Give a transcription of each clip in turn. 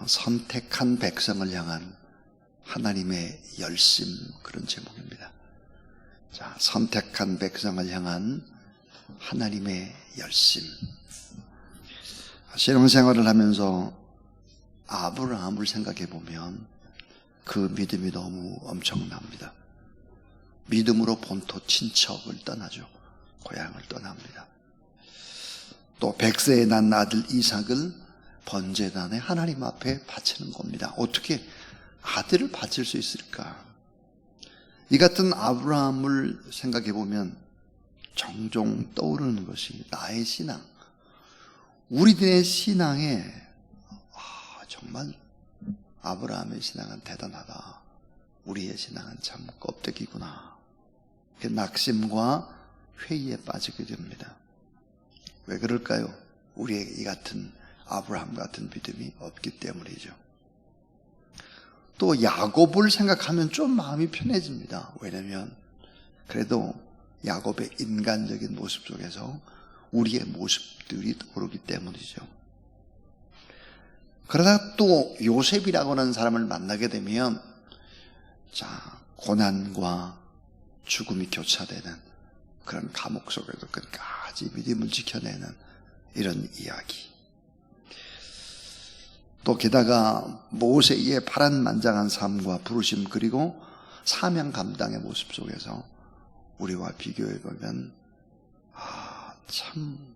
선택한 백성을 향한 하나님의 열심, 그런 제목입니다. 자, 선택한 백성을 향한 하나님의 열심. 신앙생활을 하면서 아브라함을 생각해 보면 그 믿음이 너무 엄청납니다. 믿음으로 본토 친척을 떠나죠. 고향을 떠납니다. 또 100세에 난 아들 이삭을 번제단에 하나님 앞에 바치는 겁니다. 어떻게 아들을 바칠 수 있을까? 이 같은 아브라함을 생각해 보면 종종 떠오르는 것이 나의 신앙. 우리들의 신앙에 정말 아브라함의 신앙은 대단하다. 우리의 신앙은 참 껍데기구나. 낙심과 회의에 빠지게 됩니다. 왜 그럴까요? 우리의 이 같은 아브라함 같은 믿음이 없기 때문이죠. 또 야곱을 생각하면 좀 마음이 편해집니다. 왜냐하면 그래도 야곱의 인간적인 모습 속에서 우리의 모습들이 떠오르기 때문이죠. 그러다 또 요셉이라고 하는 사람을 만나게 되면 고난과 죽음이 교차되는 그런 감옥 속에도 끝까지 믿음을 지켜내는 이런 이야기. 또 게다가 모세의 파란만장한 삶과 부르심, 그리고 사명 감당의 모습 속에서 우리와 비교해 보면 참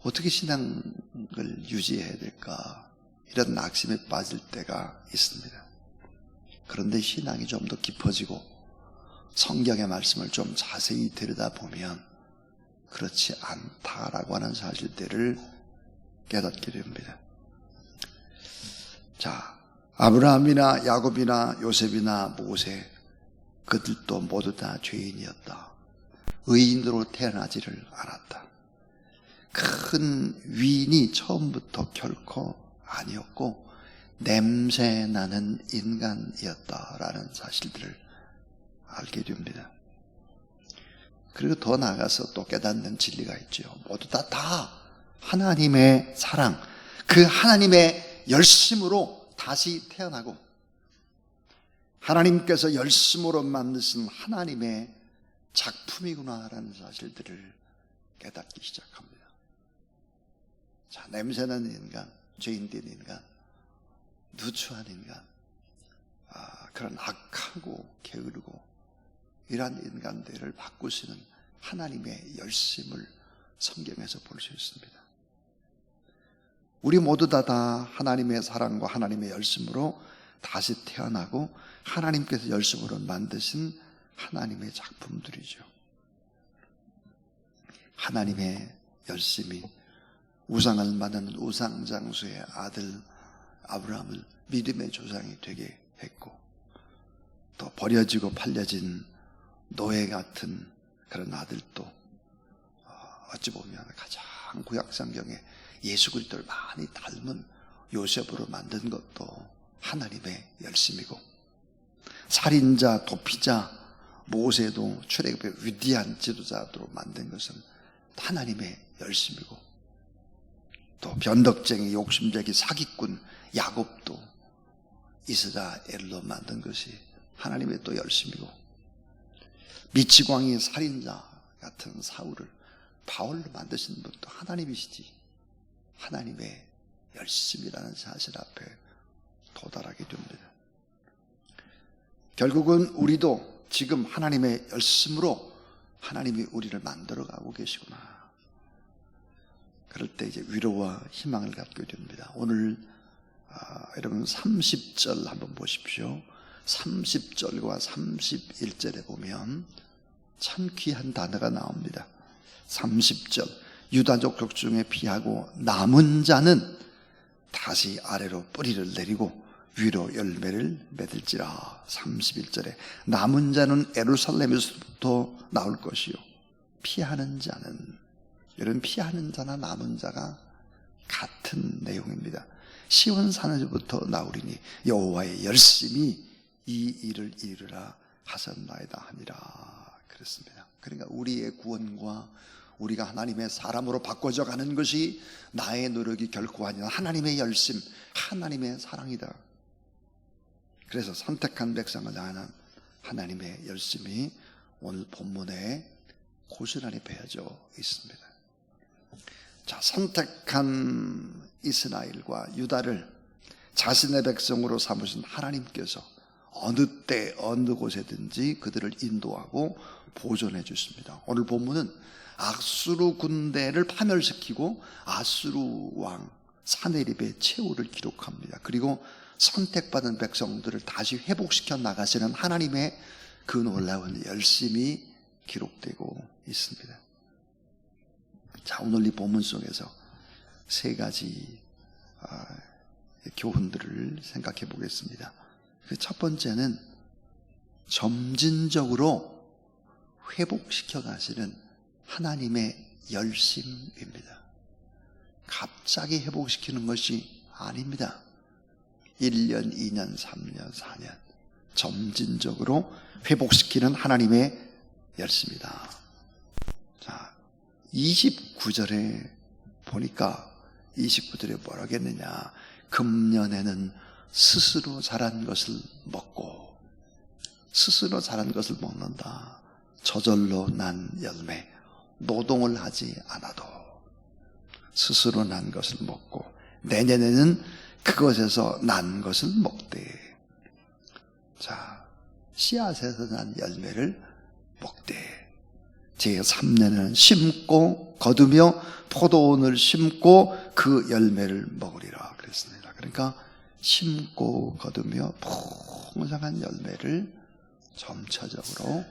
어떻게 신앙을 유지해야 될까, 이런 낙심에 빠질 때가 있습니다. 그런데 신앙이 좀 더 깊어지고 성경의 말씀을 좀 자세히 들여다보면 그렇지 않다라고 하는 사실들을 깨닫게 됩니다. 자, 아브라함이나 야곱이나 요셉이나 모세, 그들도 모두 다 죄인이었다. 의인으로 태어나지를 않았다. 큰 위인이 처음부터 결코 아니었고 냄새나는 인간이었다라는 사실들을 알게 됩니다. 그리고 더 나아가서 또 깨닫는 진리가 있죠. 모두 다 하나님의 사랑, 그 하나님의 열심으로 다시 태어나고 하나님께서 열심으로 만드신 하나님의 작품이구나라는 사실들을 깨닫기 시작합니다. 자, 냄새나는 인간, 죄인된 인간, 누추한 인간, 그런 악하고 게으르고 이러한 인간들을 바꾸시는 하나님의 열심을 성경에서 볼 수 있습니다. 우리 모두 다 하나님의 사랑과 하나님의 열심으로 다시 태어나고 하나님께서 열심으로 만드신 하나님의 작품들이죠. 하나님의 열심이 우상을 만드는 우상장수의 아들 아브라함을 믿음의 조상이 되게 했고, 또 버려지고 팔려진 노예 같은 그런 아들도 어찌 보면 가장 구약성경에 예수 그리스도를 많이 닮은 요셉으로 만든 것도 하나님의 열심이고, 살인자, 도피자 모세도 출애굽의 위대한 지도자로 만든 것은 하나님의 열심이고, 또 변덕쟁이, 욕심쟁이, 사기꾼 야곱도 이스라엘로 만든 것이 하나님의 또 열심이고, 미치광이 살인자 같은 사울을 바울로 만드신 분도 하나님이시지, 하나님의 열심이라는 사실 앞에 도달하게 됩니다. 결국은 우리도 지금 하나님의 열심으로 하나님이 우리를 만들어가고 계시구나. 그럴 때 이제 위로와 희망을 갖게 됩니다. 오늘 여러분 30절 한번 보십시오. 30절과 31절에 보면 참 귀한 단어가 나옵니다. 30절, 유다족 중에 피하고 남은 자는 다시 아래로 뿌리를 내리고 위로 열매를 맺을지라. 31절에 남은 자는 예루살렘에서부터 나올 것이요, 피하는 자는, 여러분 피하는 자나 남은 자가 같은 내용입니다. 시온 산에서부터 나오리니 여호와의 열심이 이 일을 이루라 하셨나이다 하니라. 그렇습니다. 그러니까 우리의 구원과 우리가 하나님의 사람으로 바꿔져 가는 것이 나의 노력이 결코 아니라 하나님의 열심, 하나님의 사랑이다. 그래서 선택한 백성을 향한 하나님의 열심이 오늘 본문에 고스란히 배어져 있습니다. 자, 선택한 이스라엘과 유다를 자신의 백성으로 삼으신 하나님께서 어느 때 어느 곳에든지 그들을 인도하고 보존해 주십니다. 오늘 본문은 아수르 군대를 파멸시키고 아수르 왕 사네립의 최후를 기록합니다. 그리고 선택받은 백성들을 다시 회복시켜 나가시는 하나님의 그 놀라운 열심이 기록되고 있습니다. 자, 오늘 이 본문 속에서 세 가지 교훈들을 생각해 보겠습니다. 첫 번째는 점진적으로 회복시켜 가시는 하나님의 열심입니다. 갑자기 회복시키는 것이 아닙니다. 1년, 2년, 3년, 4년 점진적으로 회복시키는 하나님의 열심이다. 자, 29절에 보니까 29절에 뭐라고 했느냐, 금년에는 스스로 자란 것을 먹고 스스로 자란 것을 먹는다. 저절로 난 열매, 노동을 하지 않아도 스스로 난 것을 먹고 내년에는 그것에서 난 것을 먹되. 자, 씨앗에서 난 열매를 먹되. 제3년에는 심고 거두며 포도원을 심고 그 열매를 먹으리라 그랬습니다. 그러니까 심고 거두며 풍성한 열매를 점차적으로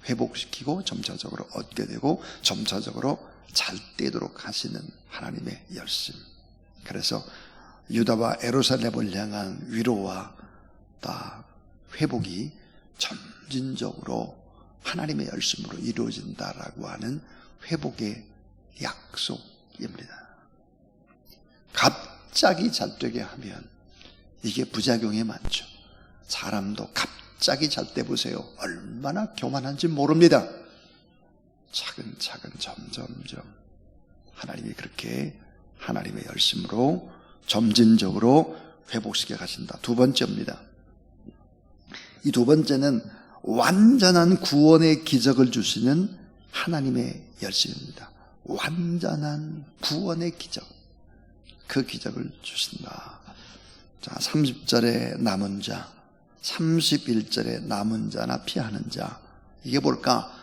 회복시키고 점차적으로 얻게 되고 점차적으로 잘 되도록 하시는 하나님의 열심. 그래서 유다와 예루살렘을 향한 위로와 회복이 점진적으로 하나님의 열심으로 이루어진다라고 하는 회복의 약속입니다. 갑자기 잘 되게 하면 이게 부작용이 많죠. 사람도 갑자기 잘 때 보세요. 얼마나 교만한지 모릅니다. 차근차근 점점점 하나님이 그렇게 하나님의 열심으로 점진적으로 회복시켜 가신다. 두 번째입니다. 이 두 번째는 완전한 구원의 기적을 주시는 하나님의 열심입니다. 완전한 구원의 기적, 그 기적을 주신다. 자, 30절에 남은 자, 31절에 남은 자나 피하는 자, 이게 뭘까?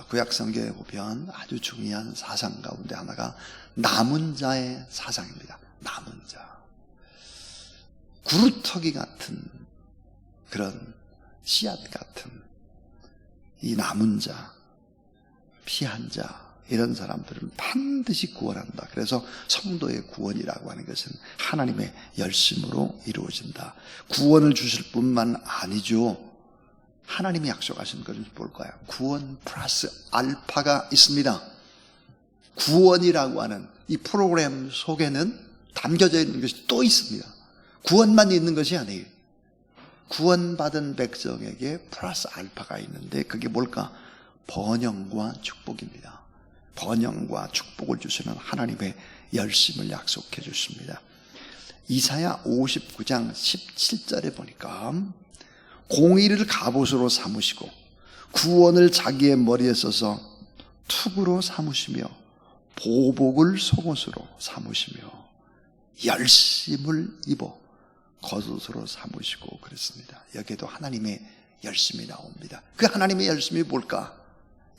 구약 성경에 보면 아주 중요한 사상 가운데 하나가 남은 자의 사상입니다. 남은 자, 구루터기 같은 그런 씨앗 같은 이 남은 자, 피한 자, 이런 사람들은 반드시 구원한다. 그래서 성도의 구원이라고 하는 것은 하나님의 열심으로 이루어진다. 구원을 주실 뿐만 아니죠. 하나님이 약속하신 것은 뭘까요? 구원 플러스 알파가 있습니다. 구원이라고 하는 이 프로그램 속에는 담겨져 있는 것이 또 있습니다. 구원만 있는 것이 아니에요. 구원받은 백성에게 플러스 알파가 있는데 그게 뭘까? 번영과 축복입니다. 번영과 축복을 주시는 하나님의 열심을 약속해 주십니다. 이사야 59장 17절에 보니까 공의를 갑옷으로 삼으시고 구원을 자기의 머리에 써서 투구로 삼으시며 보복을 속옷으로 삼으시며 열심을 입어 겉옷으로 삼으시고 그랬습니다. 여기에도 하나님의 열심이 나옵니다. 그 하나님의 열심이 뭘까?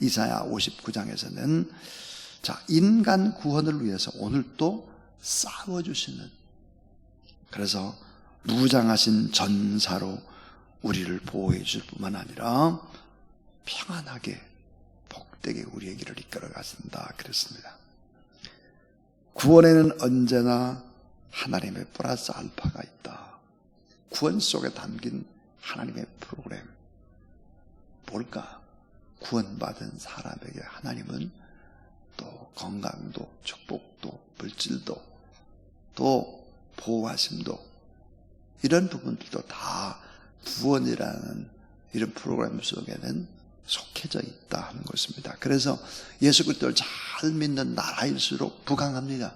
이사야 59장에서는 자, 인간 구원을 위해서 오늘 또 싸워주시는, 그래서 무장하신 전사로 우리를 보호해 줄 뿐만 아니라 평안하게 복되게 우리의 길을 이끌어 가신다 그랬습니다. 구원에는 언제나 하나님의 플러스 알파가 있다. 구원 속에 담긴 하나님의 프로그램 뭘까? 구원받은 사람에게 하나님은 또 건강도 축복도 물질도 또 보호하심도 이런 부분들도 다 구원이라는 이런 프로그램 속에는 속해져 있다 하는 것입니다. 그래서 예수 그리스도를 잘 믿는 나라일수록 부강합니다.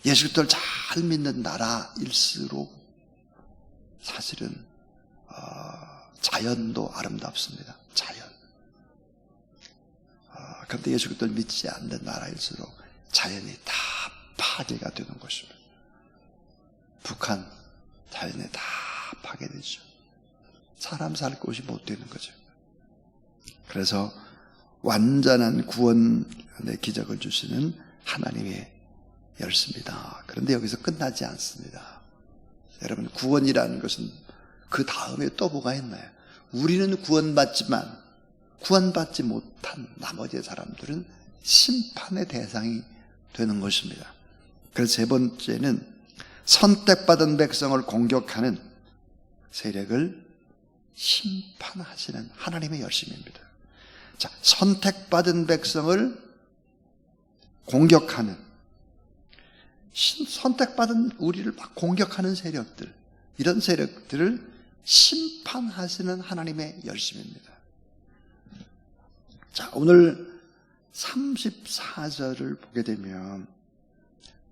예수 그리스도를 잘 믿는 나라일수록 사실은 자연도 아름답습니다. 자연. 그런데 예수 그리스도를 믿지 않는 나라일수록 자연이 다 파괴가 되는 것입니다. 북한 자연에 다 파괴되죠. 사람 살 곳이 못 되는 거죠. 그래서 완전한 구원의 기적을 주시는 하나님의 열쇠입니다. 그런데 여기서 끝나지 않습니다. 여러분, 구원이라는 것은 그 다음에 또 뭐가 있나요? 우리는 구원받지만 구원받지 못한 나머지 사람들은 심판의 대상이 되는 것입니다. 그래서 세 번째는 선택받은 백성을 공격하는 세력을 심판하시는 하나님의 열심입니다. 자, 선택받은 백성을 공격하는, 선택받은 우리를 막 공격하는 세력들, 이런 세력들을 심판하시는 하나님의 열심입니다. 자, 오늘 34절을 보게 되면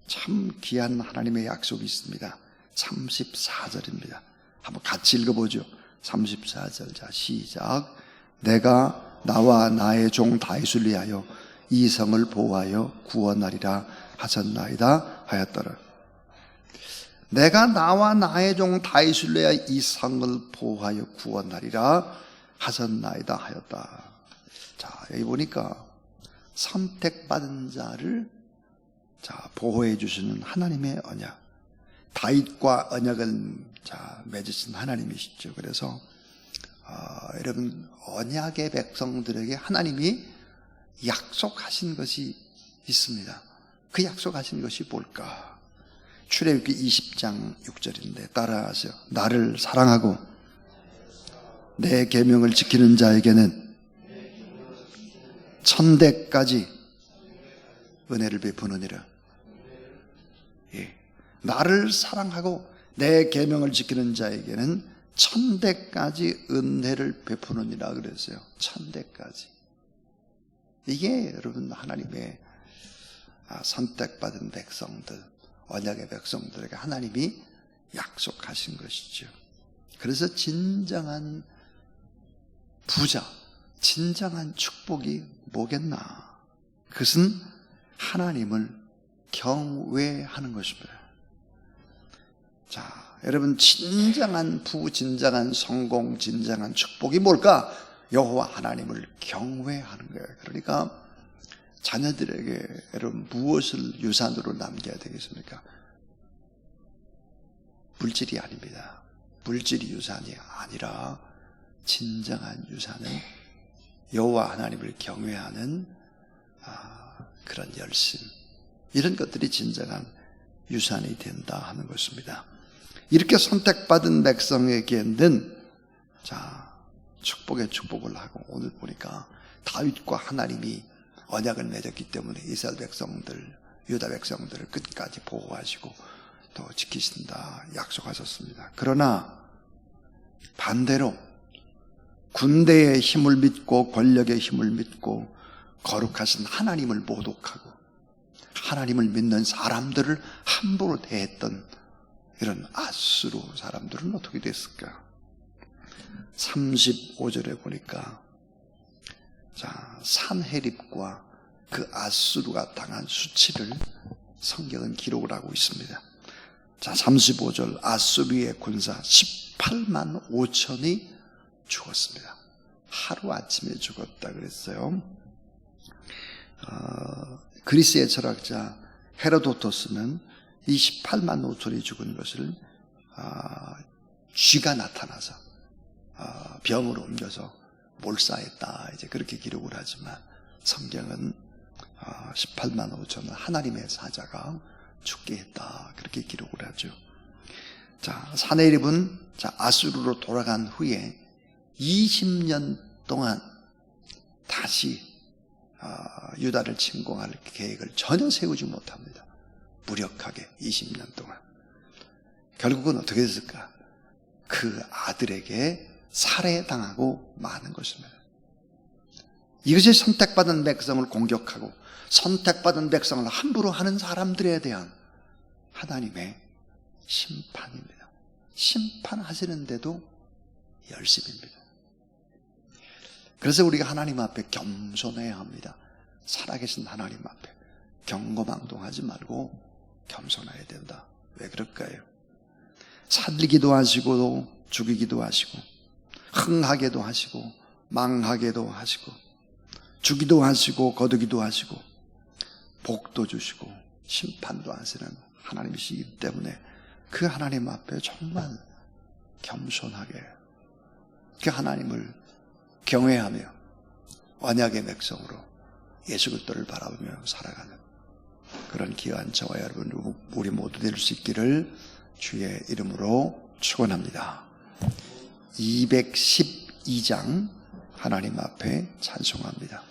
참 귀한 하나님의 약속이 있습니다. 34절입니다. 한번 같이 읽어보죠. 34절. 자, 시작. 내가 나와 나의 종 다윗을 위하여 이 성을 보호하여 구원하리라 하셨나이다 하였더라. 내가 나와 나의 종 다윗을 위하여 이 성을 보호하여 구원하리라 하셨나이다 하였다. 자, 여기 보니까 선택받은 자를 보호해 주시는 하나님의 언약, 다윗과 언약을 맺으신 하나님이시죠. 그래서 여러분, 언약의 백성들에게 하나님이 약속하신 것이 있습니다. 그 약속하신 것이 뭘까? 출애굽기 20장 6절인데 따라하세요. 나를 사랑하고 내 계명을 지키는 자에게는 천대까지 은혜를 베푸느니라. 예. 나를 사랑하고 내 계명을 지키는 자에게는 천대까지 은혜를 베푸느니라 그랬어요. 천대까지. 이게 여러분 하나님의 선택받은 백성들, 언약의 백성들에게 하나님이 약속하신 것이죠. 그래서 진정한 부자, 진정한 축복이 뭐겠나? 그것은 하나님을 경외하는 것입니다. 자, 여러분, 진정한 부부, 진정한 성공, 진정한 축복이 뭘까? 여호와 하나님을 경외하는 거예요. 그러니까 자녀들에게 여러분 무엇을 유산으로 남겨야 되겠습니까? 물질이 아닙니다. 물질이 유산이 아니라 진정한 유산은 여호와 하나님을 경외하는 그런 열심, 이런 것들이 진정한 유산이 된다 하는 것입니다. 이렇게 선택받은 백성에게는 축복에 축복을 하고, 오늘 보니까 다윗과 하나님이 언약을 맺었기 때문에 이스라엘 백성들, 유다 백성들을 끝까지 보호하시고 또 지키신다 약속하셨습니다. 그러나 반대로 군대의 힘을 믿고 권력의 힘을 믿고 거룩하신 하나님을 모독하고 하나님을 믿는 사람들을 함부로 대했던 이런 아수르 사람들은 어떻게 됐을까? 35절에 보니까 산헤립과 그 아수르가 당한 수치를 성경은 기록을 하고 있습니다. 35절, 아수르의 군사 18만 5천이 죽었습니다. 하루아침에 죽었다 그랬어요. 그리스의 철학자 헤로도토스는 이 18만 5천이 죽은 것을 쥐가 나타나서 병으로 옮겨서 몰사했다, 이제 그렇게 기록을 하지만 성경은 18만 5천은 하나님의 사자가 죽게 했다, 그렇게 기록을 하죠. 산헤립은 아수르로 돌아간 후에 20년 동안 다시 유다를 침공할 계획을 전혀 세우지 못합니다. 무력하게 20년 동안. 결국은 어떻게 됐을까? 그 아들에게 살해당하고 마는 것입니다. 이것이 선택받은 백성을 공격하고 선택받은 백성을 함부로 하는 사람들에 대한 하나님의 심판입니다. 심판하시는데도 열심입니다. 그래서 우리가 하나님 앞에 겸손해야 합니다. 살아계신 하나님 앞에 경거망동하지 말고 겸손해야 된다. 왜 그럴까요? 살리기도 하시고 죽이기도 하시고 흥하게도 하시고 망하게도 하시고 주기도 하시고 거두기도 하시고 복도 주시고 심판도 하시는 하나님이시기 때문에 그 하나님 앞에 정말 겸손하게 그 하나님을 경외하며 언약의 백성으로 예수 그리스도를 바라보며 살아가는 그런 귀한 저와 여러분 우리 모두 될 수 있기를 주의 이름으로 축원합니다. 212장 하나님 앞에 찬송합니다.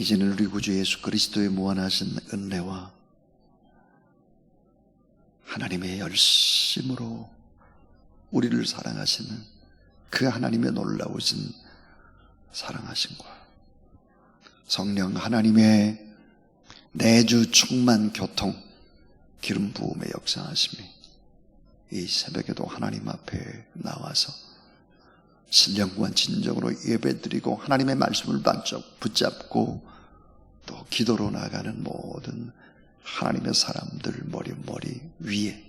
이제는 우리 구주 예수 그리스도의 무한하신 은혜와 하나님의 열심으로 우리를 사랑하시는 그 하나님의 놀라우신 사랑하심과 성령 하나님의 내주 충만 교통 기름 부음의 역사하심이 이 새벽에도 하나님 앞에 나와서 신령구한 진정으로 예배드리고 하나님의 말씀을 반짝 붙잡고 또 기도로 나가는 모든 하나님의 사람들 머리 위에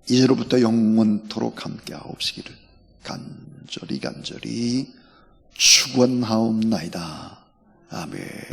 이제로부터 영원토록 함께 하옵시기를 간절히 축원하옵나이다. 아멘.